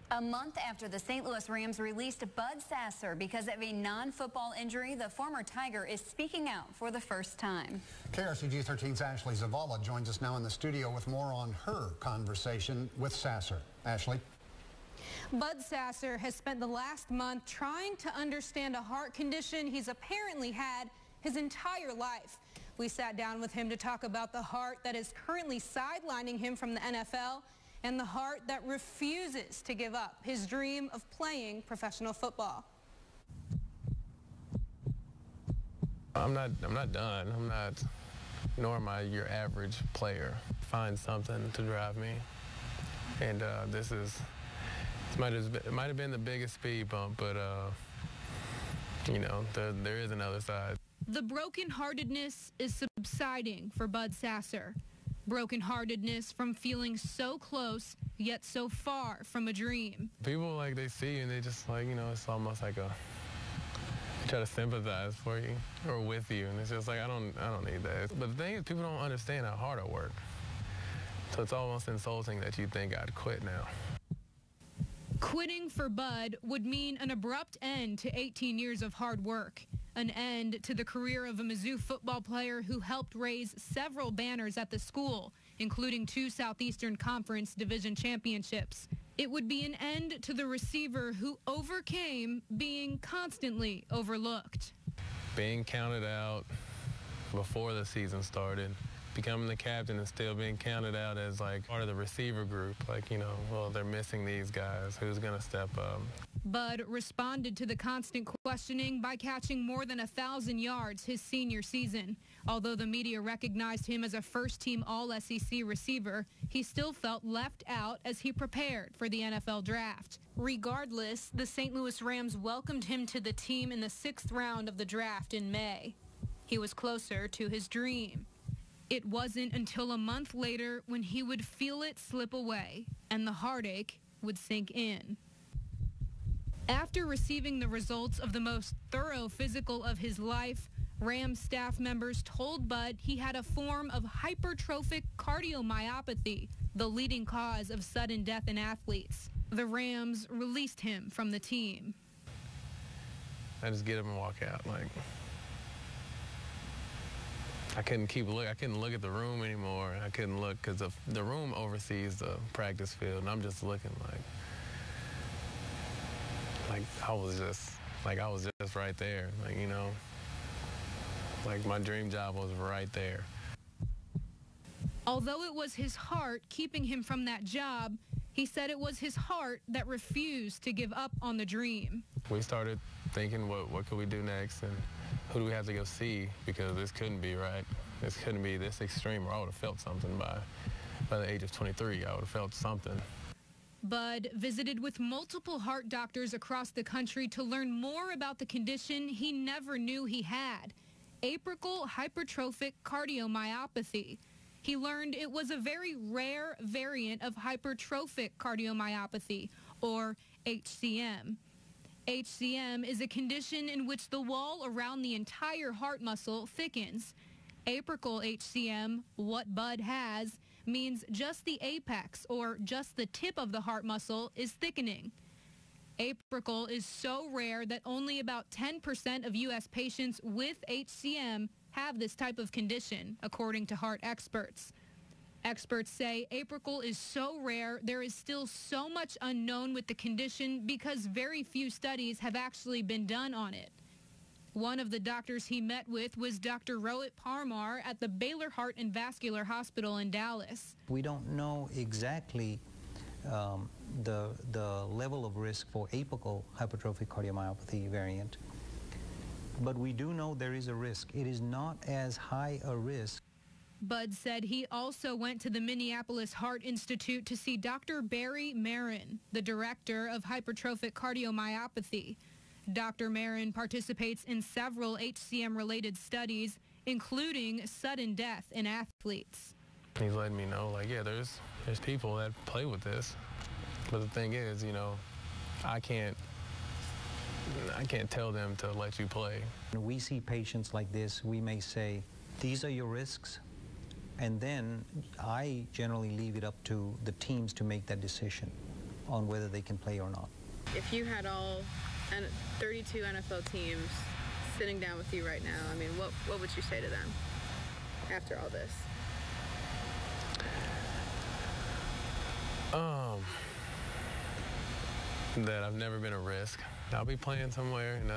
A month after the St. Louis Rams released Bud Sasser because of a non-football injury, the former Tiger is speaking out for the first time. KRCG 13's Ashley Zavala joins us now in the studio with more on her conversation with Sasser. Ashley. Bud Sasser has spent the last month trying to understand a heart condition he's apparently had his entire life. We sat down with him to talk about the heart that is currently sidelining him from the NFL and the heart that refuses to give up his dream of playing professional football. I'm not done. Nor am I your average player. Find something to drive me. And it might have been the biggest speed bump, but you know, there is another side. The brokenheartedness is subsiding for Bud Sasser. Brokenheartedness from feeling so close, yet so far from a dream. People, like, they see you and they just, like, you know, it's almost like they try to sympathize for you or with you, and it's just like, I don't need that. But the thing is, people don't understand how hard I work. So it's almost insulting that you think I'd quit now. Quitting for Bud would mean an abrupt end to 18 years of hard work. An end to the career of a Mizzou football player who helped raise several banners at the school, including 2 Southeastern Conference division championships. It would be an end to the receiver who overcame being constantly overlooked. Being counted out before the season started, becoming the captain and still being counted out as like part of the receiver group, like, you know, well, they're missing these guys. Who's going to step up? Bud responded to the constant questioning by catching more than 1,000 yards his senior season. Although the media recognized him as a first-team All-SEC receiver, he still felt left out as he prepared for the NFL draft. Regardless, the St. Louis Rams welcomed him to the team in the 6th round of the draft in May. He was closer to his dream. It wasn't until a month later when he would feel it slip away and the heartache would sink in. After receiving the results of the most thorough physical of his life, Rams staff members told Bud he had a form of hypertrophic cardiomyopathy, the leading cause of sudden death in athletes. The Rams released him from the team. I just get up and walk out. Like, I couldn't I couldn't look at the room anymore. I couldn't look because the room oversees the practice field, and I'm just looking like I was just right there. Like, you know, like my dream job was right there. Although it was his heart keeping him from that job, he said it was his heart that refused to give up on the dream. We started thinking, what could we do next, and who do we have to go see, because this couldn't be right. This couldn't be this extreme, or I would have felt something by the age of 23. I would have felt something. Bud visited with multiple heart doctors across the country to learn more about the condition he never knew he had, apical hypertrophic cardiomyopathy. He learned it was a very rare variant of hypertrophic cardiomyopathy, or HCM. HCM is a condition in which the wall around the entire heart muscle thickens. Apical HCM, what Bud has, means just the apex, or just the tip of the heart muscle, is thickening. Apical is so rare that only about 10% of U.S. patients with HCM have this type of condition, according to heart experts. Experts say apical is so rare, there is still so much unknown with the condition because very few studies have actually been done on it. One of the doctors he met with was Dr. Rohit Parmar at the Baylor Heart and Vascular Hospital in Dallas. We don't know exactly the level of risk for apical hypertrophic cardiomyopathy variant, but we do know there is a risk. It is not as high a risk. Bud said he also went to the Minneapolis Heart Institute to see Dr. Barry Marin, the director of hypertrophic cardiomyopathy. Dr. Marin participates in several HCM-related studies, including sudden death in athletes. He's letting me know, like, yeah, there's people that play with this. But the thing is, you know, I can't tell them to let you play. When we see patients like this, we may say, these are your risks. And then I generally leave it up to the teams to make that decision. on whether they can play or not. If you had all 32 NFL teams sitting down with you right now, I mean, what would you say to them after all this? That I've never been a risk. I'll be playing somewhere and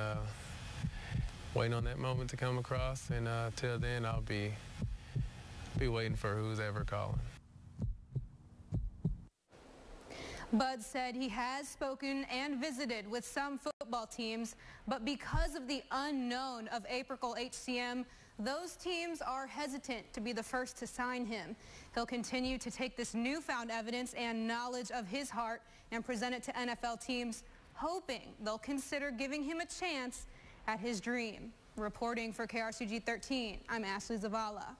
waiting on that moment to come across, and till then I'll be waiting for who's ever calling. Bud said he has spoken and visited with some football teams, but because of the unknown of April HCM, those teams are hesitant to be the first to sign him. He'll continue to take this newfound evidence and knowledge of his heart and present it to NFL teams, hoping they'll consider giving him a chance at his dream. Reporting for KRCG 13, I'm Ashley Zavala.